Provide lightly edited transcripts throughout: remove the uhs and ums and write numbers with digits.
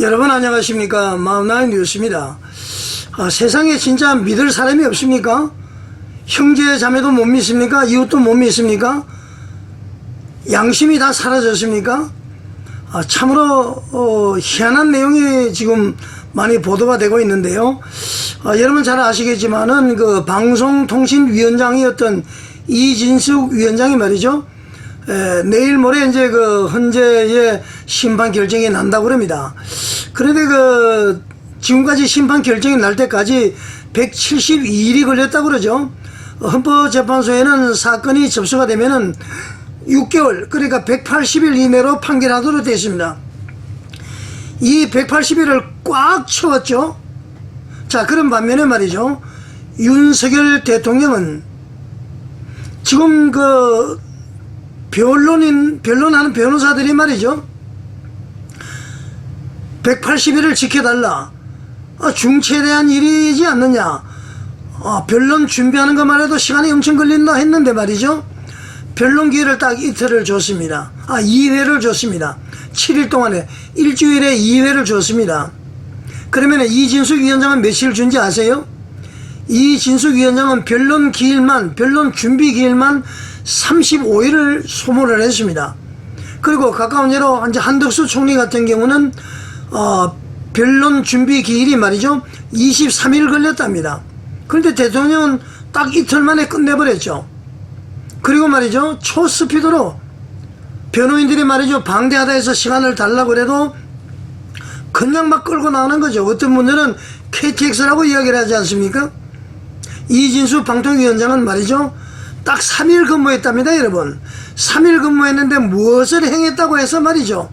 여러분 안녕하십니까. 마음나인 뉴스입니다. 세상에 진짜 믿을 사람이 없습니까? 형제 자매도 못 믿습니까? 이웃도 못 믿습니까? 양심이 다 사라졌습니까? 참으로 희한한 내용이 지금 많이 보도가 되고 있는데요. 여러분 잘 아시겠지만은 그 방송통신위원장이었던 이진숙 위원장이 말이죠. 내일 모레 이제 그 헌재의 심판 결정이 난다고 그럽니다. 그런데 그 지금까지 심판 결정이 날 때까지 172일이 걸렸다고 그러죠. 헌법재판소에는 사건이 접수가 되면은 6개월, 그러니까 180일 이내로 판결하도록 되어 있습니다. 이 180일을 꽉 채웠죠. 자, 그런 반면에 말이죠. 윤석열 대통령은 지금 그 변론하는 변호사들이 말이죠. 180일을 지켜달라. 중체대한 일이지 않느냐. 변론 준비하는 것만 해도 시간이 엄청 걸린다 했는데 말이죠. 변론 기회를 딱 이틀을 줬습니다. 2회를 줬습니다. 7일 동안에 일주일에 2회를 줬습니다. 그러면 이진숙 위원장은 며칠 준지 아세요? 이진숙 위원장은 변론 준비 기일만 35일을 소모를 했습니다. 그리고 가까운 예로 이제 한덕수 총리 같은 경우는 변론 준비 기일이 말이죠 23일 걸렸답니다. 그런데 대통령은 딱 이틀 만에 끝내버렸죠. 그리고 말이죠 초스피드로 변호인들이 말이죠 방대하다 해서 시간을 달라고 해도 그냥 막 끌고 나오는 거죠. 어떤 분들은 KTX라고 이야기를 하지 않습니까? 이진수 방통위원장은 말이죠 딱 3일 근무했답니다. 여러분 3일 근무했는데 무엇을 행했다고 해서 말이죠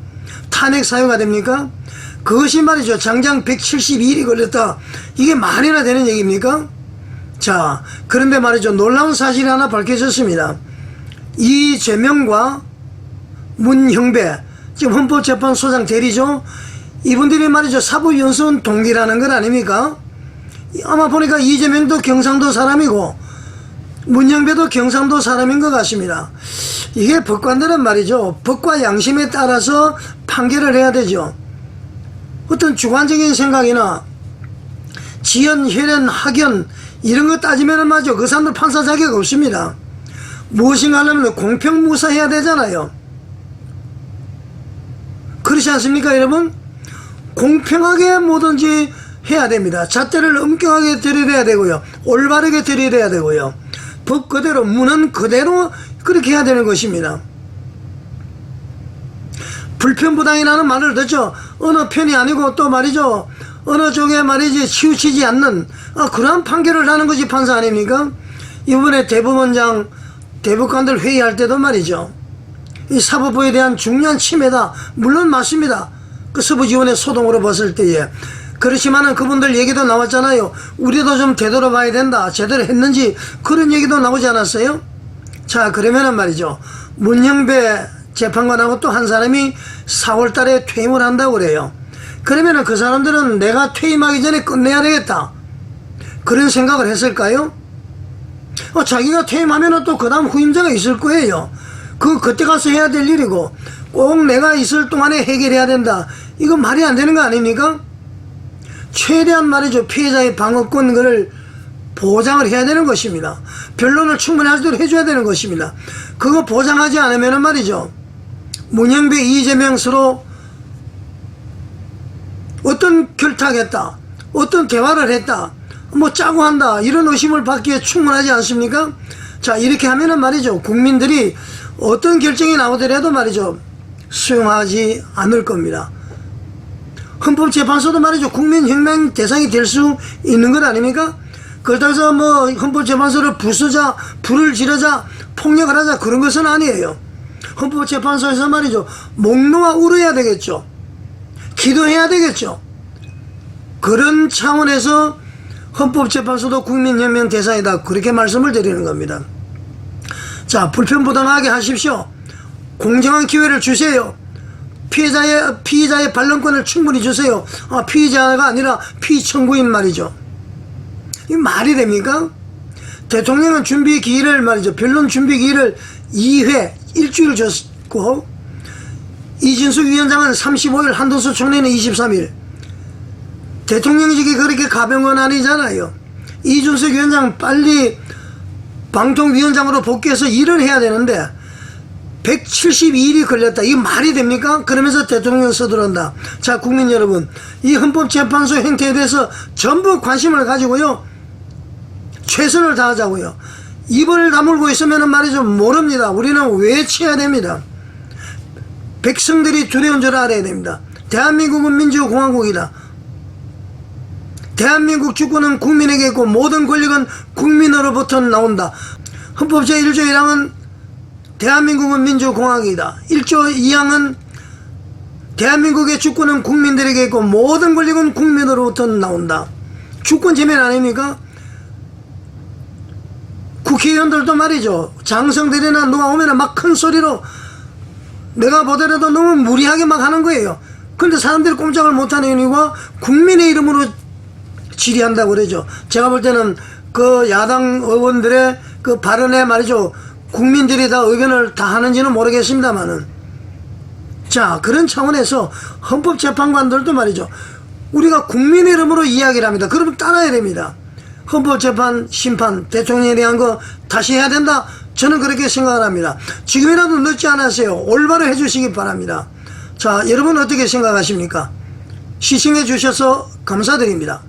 탄핵 사유가 됩니까? 그것이 말이죠 장장 172일이 걸렸다. 이게 말이나 되는 얘기입니까? 자, 그런데 말이죠 놀라운 사실이 하나 밝혀졌습니다. 이재명과 문형배 지금 헌법재판소장 대리죠. 이분들이 말이죠 사법연수원 동기라는 것 아닙니까? 아마 보니까 이재명도 경상도 사람이고 문형배도 경상도 사람인 것 같습니다. 이게 법관들은 말이죠 법과 양심에 따라서 판결을 해야 되죠. 어떤 주관적인 생각이나 지연, 혈연, 학연 이런 거 따지면 맞죠 그 사람들 판사 자격 없습니다. 무엇인가 하려면 공평무사해야 되잖아요. 그렇지 않습니까 여러분? 공평하게 뭐든지 해야 됩니다. 잣대를 엄격하게 들이대야 되고요 올바르게 들이대야 되고요 법 그대로 문은 그대로 그렇게 해야 되는 것입니다. 불편부당이라는 말을 듣죠. 어느 편이 아니고 또 말이죠 어느 쪽에 말이지 치우치지 않는 그러한 판결을 하는 것이 판사 아닙니까? 이번에 대법관들 회의할 때도 말이죠 이 사법부에 대한 중요한 침해다 물론 맞습니다. 그 서부지원의 소동으로 봤을 때에 그렇지만은 그분들 얘기도 나왔잖아요. 우리도 좀 되돌아봐야 된다. 제대로 했는지 그런 얘기도 나오지 않았어요? 자, 그러면은 말이죠 문형배 재판관하고 또 한 사람이 4월 달에 퇴임을 한다고 그래요. 그러면은 그 사람들은 내가 퇴임하기 전에 끝내야 되겠다 그런 생각을 했을까요? 자기가 퇴임하면은 또 그 다음 후임자가 있을 거예요. 그때 가서 해야 될 일이고 꼭 내가 있을 동안에 해결해야 된다. 이거 말이 안 되는 거 아닙니까? 최대한 말이죠 피해자의 방어권을 보장을 해야 되는 것입니다. 변론을 충분히 할 수 있도록 해줘야 되는 것입니다. 그거 보장하지 않으면 말이죠 문형배 이재명 서로 어떤 결탁했다 어떤 대화를 했다 뭐 짜고 한다 이런 의심을 받기에 충분하지 않습니까? 자, 이렇게 하면은 말이죠 국민들이 어떤 결정이 나오더라도 말이죠 수용하지 않을 겁니다. 헌법재판소도 말이죠 국민혁명 대상이 될 수 있는 것 아닙니까? 그렇다고 해서 뭐 헌법재판소를 부수자 불을 지르자 폭력을 하자 그런 것은 아니에요. 헌법재판소에서 말이죠 목 놓아 울어야 되겠죠. 기도해야 되겠죠. 그런 차원에서 헌법재판소도 국민혁명 대상이다 그렇게 말씀을 드리는 겁니다. 자, 불편부당하게 하십시오. 공정한 기회를 주세요. 피의자의 반론권을 충분히 주세요. 피의자가 아니라 피청구인 말이죠. 이 말이 됩니까? 대통령은 준비 기일을 말이죠 변론 준비 기일을 2회 일주일 줬고 이진숙 위원장은 35일, 한동수 총리는 23일. 대통령직이 그렇게 가벼운 건 아니잖아요. 이준석 위원장 빨리 방통위원장으로 복귀해서 일을 해야 되는데 172일이 걸렸다. 이게 말이 됩니까? 그러면서 대통령 서두른다. 자, 국민 여러분, 이 헌법재판소 행태에 대해서 전부 관심을 가지고요, 최선을 다하자고요. 입을 다물고 있으면 말이죠, 모릅니다. 우리는 외쳐야 됩니다. 백성들이 두려운 줄 알아야 됩니다. 대한민국은 민주공화국이다. 대한민국 주권은 국민에게 있고 모든 권력은 국민으로부터 나온다. 헌법 제1조 1항은 대한민국은 민주공화국이다. 1조 2항은 대한민국의 주권은 국민들에게 있고 모든 권력은 국민으로부터 나온다. 주권 제면 아닙니까? 국회의원들도 말이죠, 장성들이나 누가 오면 막 큰 소리로 내가 보더라도 너무 무리하게 막 하는 거예요. 그런데 사람들이 꼼짝을 못하는 이유가 국민의 이름으로 질의한다고 그러죠. 제가 볼 때는 그 야당 의원들의 그 발언에 말이죠, 국민들이 다 의견을 다 하는지는 모르겠습니다만은, 자, 그런 차원에서 헌법재판관들도 말이죠, 우리가 국민의 이름으로 이야기를 합니다. 그러면 따라야 됩니다. 헌법재판 심판 대통령에 대한 거 다시 해야 된다, 저는 그렇게 생각을 합니다. 지금이라도 늦지 않았어요. 올바로 해주시기 바랍니다. 자, 여러분 어떻게 생각하십니까? 시청해 주셔서 감사드립니다.